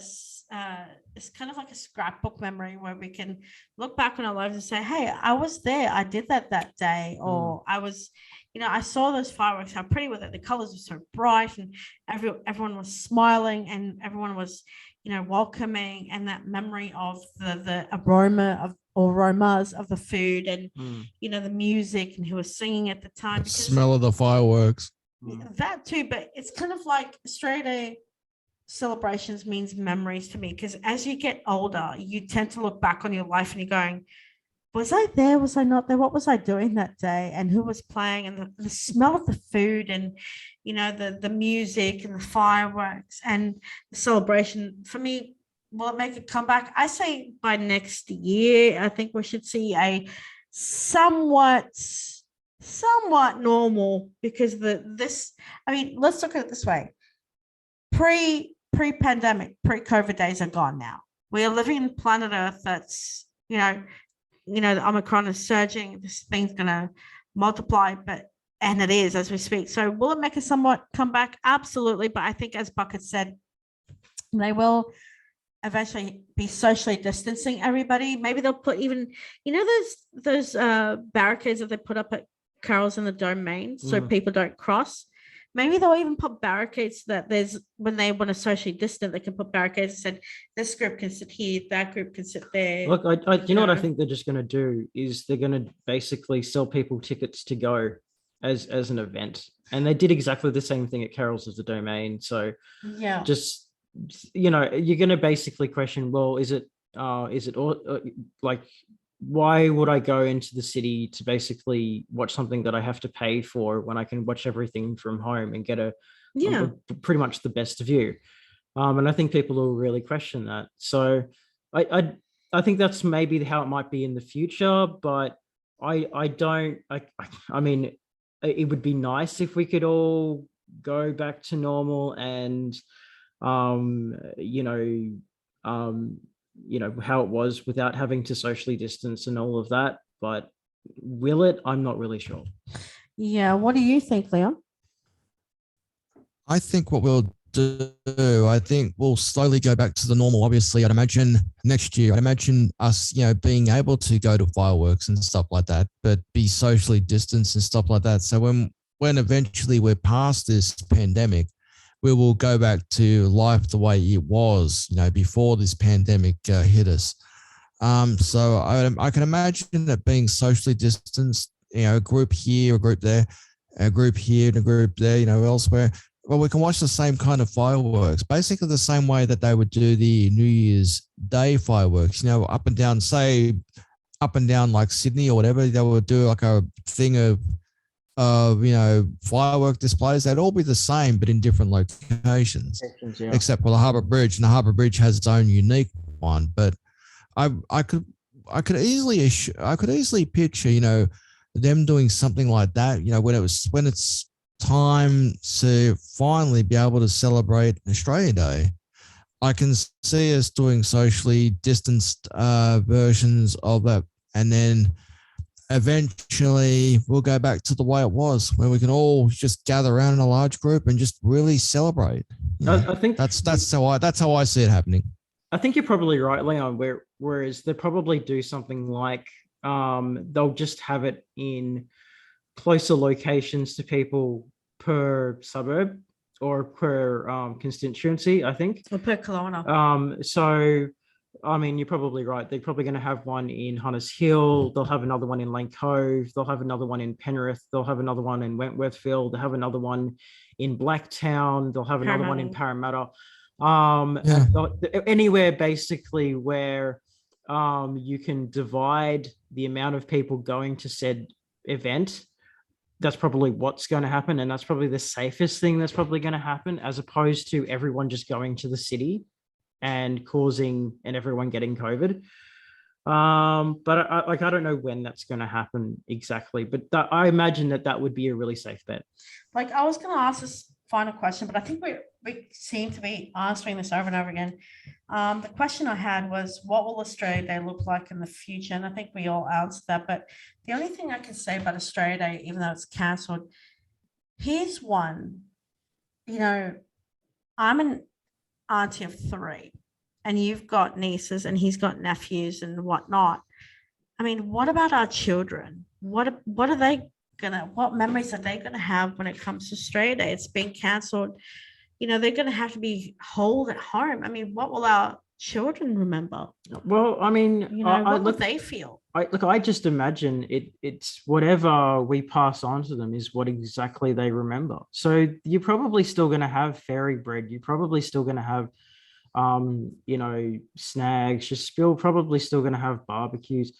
scrapbook memory where we can look back on our lives and say, hey, I was there. I did that day. Or I was, I saw those fireworks, how pretty were they? The colors were so bright and everyone was smiling and everyone was, welcoming, and that memory of the aromas of the food and the music and who was singing at the time. The smell of the fireworks. That too, but it's kind of like Australia Day celebrations means memories to me, because as you get older, you tend to look back on your life and you're going, was I there? Was I not there? What was I doing that day? And who was playing? And the smell of the food and, the music and the fireworks and the celebration. For me, will it make a comeback? I say by next year, I think we should see a somewhat normal, because let's look at it this way. Pre-pandemic, pre-COVID days are gone now. We are living in planet Earth that's, the Omicron is surging. This thing's going to multiply, and it is as we speak. So will it make a somewhat comeback? Absolutely. But I think, as Bucket said, they eventually be socially distancing everybody. Maybe they'll put even, those barricades that they put up at Carols in the Domain so people don't cross. Maybe they'll even put barricades that when they want to socially distant, they can put barricades and said, this group can sit here, that group can sit there. Look, you know what I think they're just going to do is they're going to basically sell people tickets to go as an event. And they did exactly the same thing at Carols of the Domain. So yeah, just, you're going to basically question, well, is it like, why would I go into the city to basically watch something that I have to pay for when I can watch everything from home and get pretty much the best view? And I think people will really question that. So I think that's maybe how it might be in the future, but I mean, it would be nice if we could all go back to normal and, how it was without having to socially distance and all of that. But will it? I'm not really sure. Yeah. What do you think, Leon? I think what we'll do. I think we'll slowly go back to the normal. Obviously, I'd imagine next year, I'd imagine us, being able to go to fireworks and stuff like that, but be socially distanced and stuff like that. So when eventually we're past this pandemic, we will go back to life the way it was, before this pandemic hit us. So I can imagine that being socially distanced, a group here, a group there, a group here and a group there, elsewhere. Well, we can watch the same kind of fireworks, basically the same way that they would do the New Year's Day fireworks, up and down, say up and down like Sydney or whatever. They would do like a thing of firework displays. They'd all be the same, but in different locations, Yeah. except for the Harbour Bridge. And the Harbour Bridge has its own unique one. But I could easily picture, them doing something like that, when it's time to finally be able to celebrate Australia Day. I can see us doing socially distanced versions of that, and then eventually we'll go back to the way it was, where we can all just gather around in a large group and just really celebrate. I think that's how I see it happening. I think you're probably right, Leon. Whereas they probably do something like they'll just have it in closer locations to people per suburb or per constituency, I think. Or per kilometre. So, I mean, you're probably right. They're probably going to have one in Hunters Hill. They'll have another one in Lane Cove. They'll have another one in Penrith. They'll have another one in Wentworthville. They'll have another one in Blacktown. They'll have another one in Parramatta. Anywhere basically where you can divide the amount of people going to said event. That's probably what's going to happen, and that's probably the safest thing that's probably going to happen, as opposed to everyone just going to the city and everyone getting COVID. But I don't know when that's going to happen exactly, but I imagine that would be a really safe bet. Like, I was going to ask this final question, but I think we seem to be answering this over and over again. The question I had was, what will Australia Day look like in the future? And I think we all answered that. But the only thing I can say about Australia Day, even though it's cancelled, here's one. I'm an auntie of 3, and you've got nieces and he's got nephews and whatnot. I mean, what about our children? What are they what memories are they gonna have when it comes to Australia Day? It's been cancelled. They're gonna have to be holed at home. I mean, what will our children remember? Well, I mean, what would they feel? I just imagine it's whatever we pass on to them is what exactly they remember. So you're probably still going to have fairy bread. You're probably still going to have, snags. You're probably still going to have barbecues.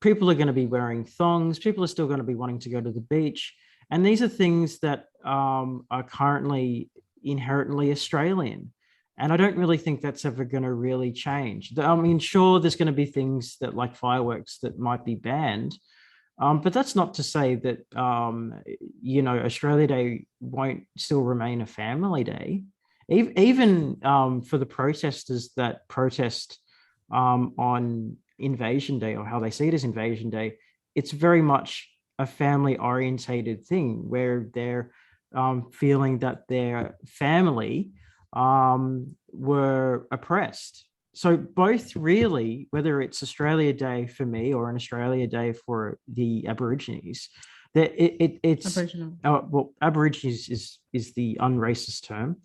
People are going to be wearing thongs. People are still going to be wanting to go to the beach. And these are things that are currently inherently Australian. And I don't really think that's ever going to really change. I mean, sure, there's going to be things that like fireworks that might be banned. But that's not to say that, Australia Day won't still remain a family day. Even for the protesters that protest on Invasion Day, or how they see it as Invasion Day, it's very much a family orientated thing where they're feeling that their family were oppressed. So both really, whether it's Australia Day for me or an Australia Day for the Aborigines, that it's Aboriginal. Aborigines is the unracist term.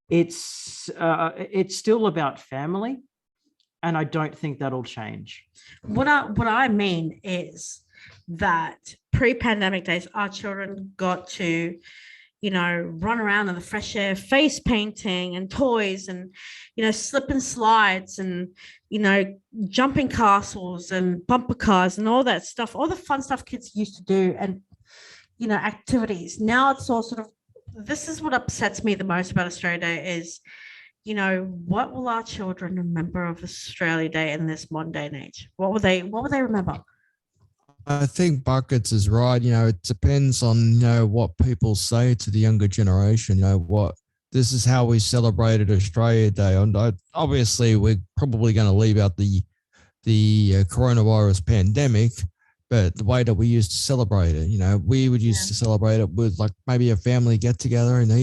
It's still about family, and I don't think that'll change. What I mean is that pre-pandemic days, our children got to run around in the fresh air, face painting and toys and, slip and slides and, jumping castles and bumper cars and all that stuff, all the fun stuff kids used to do and, activities. Now it's all sort of, this is what upsets me the most about Australia Day is, what will our children remember of Australia Day in this modern day and age? What will they remember? I think Buckets is right. It depends on, what people say to the younger generation, this is how we celebrated Australia Day. And obviously we're probably going to leave out the coronavirus pandemic, but the way that we used to celebrate it, we would used Yeah. to celebrate it with like maybe a family get together and a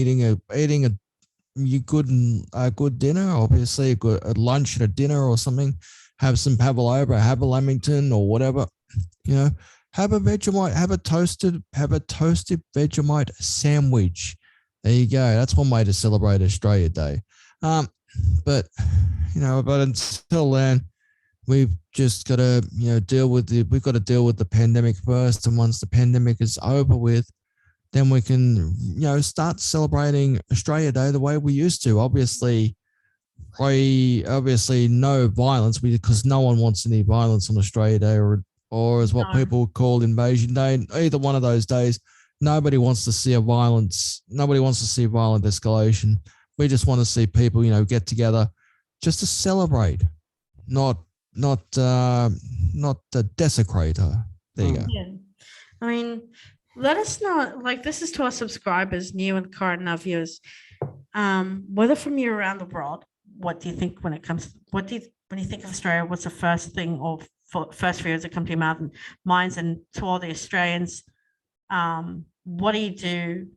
good dinner, obviously a lunch and a dinner or something. Have some pavlova, have a lamington or whatever, have a Vegemite, have a toasted Vegemite sandwich. There you go. That's one way to celebrate Australia Day. But until then, we've just got to we've got to deal with the pandemic first, and once the pandemic is over with, then we can start celebrating Australia Day the way we used to. Obviously no violence, because no one wants any violence on Australia Day or as what No. people call Invasion Day. Either one of those days, nobody wants to see violent escalation. We just want to see people, get together just to celebrate, not desecrate her. There you go. Yeah. I mean, let us know, like, this is to our subscribers, new and current, and our viewers. Whether from you around the world, what do you think when you think of Australia, what's the first thing or first fears that come to your minds? And to all the Australians, what do you do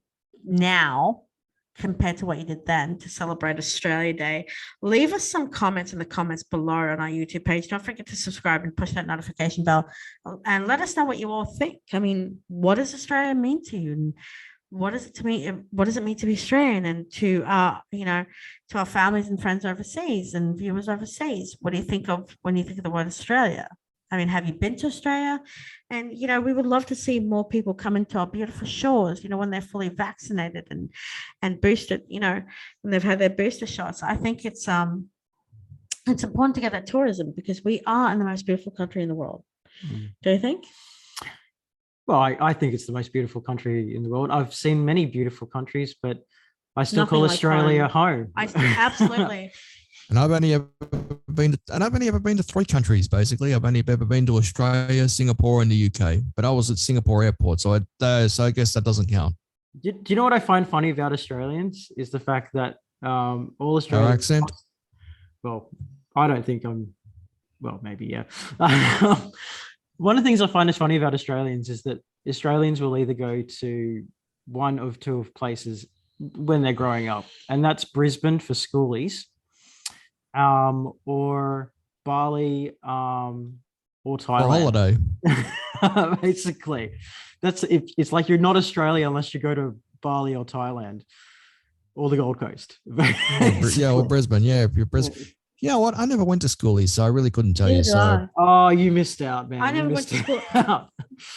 now compared to what you did then to celebrate Australia Day? Leave us some comments in the comments below on our YouTube page. Don't forget to subscribe and push that notification bell, and let us know what you all think. I mean, what does Australia mean to you? And what is it to me? What does it mean to be Australian? And to to our families and friends overseas and viewers overseas, what do you think of when you think of the word Australia? I mean, have you been to Australia? And we would love to see more people come into our beautiful shores, when they're fully vaccinated and boosted, when they've had their booster shots. I think it's important to get that tourism, because we are in the most beautiful country in the world. Do you think? Well, I think it's the most beautiful country in the world. I've seen many beautiful countries, but I still call Nothing like Australia home. Absolutely. And I've only ever been to 3 countries, basically. I've only ever been to Australia, Singapore, and the UK. But I was at Singapore airport, so I guess that doesn't count. Do you know what I find funny about Australians is the fact that all Our Australians. accent. Well, I don't think I'm. Well, maybe yeah. One of the things I find is funny about Australians is that Australians will either go to one of two of places when they're growing up, and that's Brisbane for schoolies, or Bali, or Thailand. For holiday. Basically, it's like you're not Australia unless you go to Bali or Thailand or the Gold Coast. Yeah, or Brisbane. Yeah, if you're Brisbane. You know what? I never went to schoolies, so I really couldn't tell you. Neither So did I. Oh, you missed out, man. I You never went missed to school. out.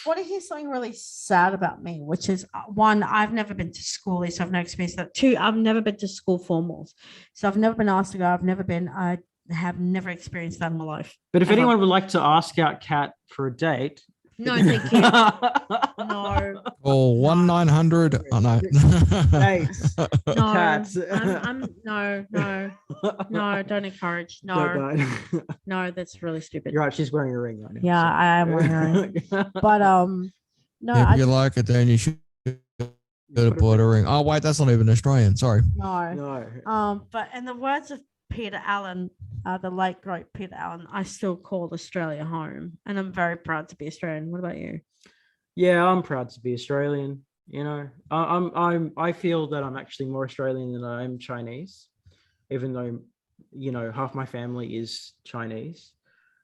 Want to hear something really sad about me, which is one, I've never been to school, so I've no experience that. Two, I've never been to school formals, so I've never been asked to go. I have never experienced that in my life. But if Ever. anyone would like to ask out Kat for a date, No, thank you. No, or 1-900. Oh no. Hey, no, Cats. no, don't encourage. No, no, that's really stupid. You're right. She's wearing a ring right now. Yeah, I am wearing a ring. But no, If you like it, then you should go to Puerto Ring. Oh wait, that's not even Australian. Sorry. no. No. But in the words of Peter Allen, the late great Peter Allen, I still call Australia home, and I'm very proud to be Australian. What about you? Yeah, I'm proud to be Australian. I feel that I'm actually more Australian than I am Chinese, even though, half my family is Chinese.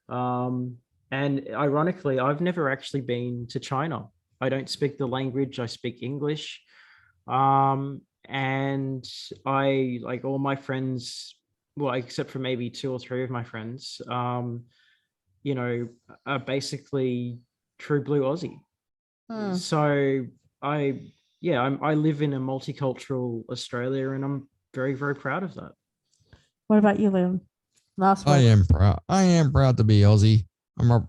And ironically, I've never actually been to China. I don't speak the language. I speak English. And I, like, all my friends, well, except for maybe 2 or 3 of my friends, are basically true blue Aussie. So I live in a multicultural Australia, and I'm very, very proud of that. What about you, Liam? Last I one. am proud. I am proud to be Aussie.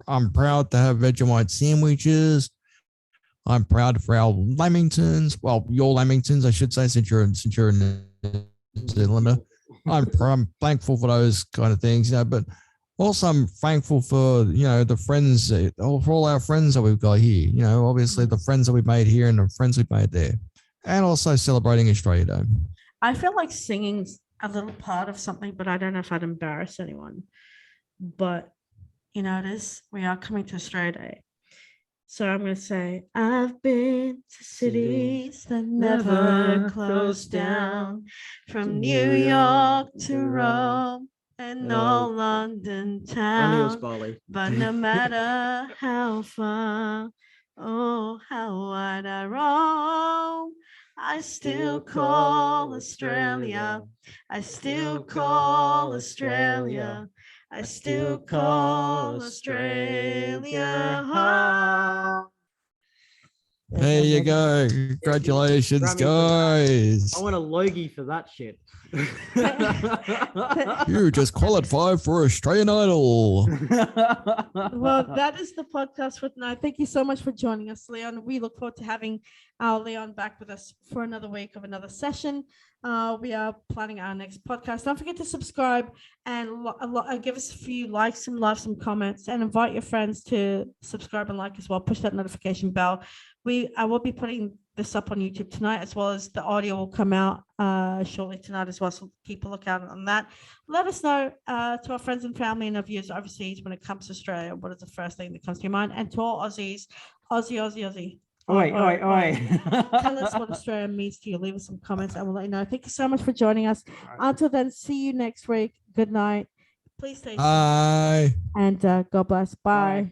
I'm proud to have Vegemite sandwiches. I'm proud for our Lamingtons. Well, your Lamingtons, I should say, since you're a New Zealander. I'm thankful for those kind of things, but also I'm thankful for, the friends, for all our friends that we've got here, obviously the friends that we've made here and the friends we've made there, and also celebrating Australia Day. I feel like singing's a little part of something, but I don't know if I'd embarrass anyone. But, it is, we are coming to Australia Day. So I'm going to say, I've been to cities that never never closed closed down, from to New New York York to to Rome, Rome and all London Only it was town. Bali. But no matter how far, oh, how wide I roam, I still call Australia. I still call Australia. I still call Australia home. There you go. Congratulations, Grammy for that. guys. I want a Logie for that shit. You just qualified for Australian Idol. Well, that is the podcast for tonight. Thank you so much for joining us, Leon. We look forward to having our Leon back with us for another week of another session. We are planning our next podcast. Don't forget to subscribe and give us a few likes, some loves, some comments, and invite your friends to subscribe and like as well. Push that notification bell. I will be putting this up on YouTube tonight, as well as the audio will come out shortly tonight as well. So keep a lookout on that. Let us know to our friends and family and our viewers overseas when it comes to Australia. What is the first thing that comes to your mind? And to all Aussies, Aussie. Oi, oi, oi. Tell us what Australia means to you. Leave us some comments and we'll let you know. Thank you so much for joining us. Until then, see you next week. Good night. Please stay safe Bye. and God bless. Bye.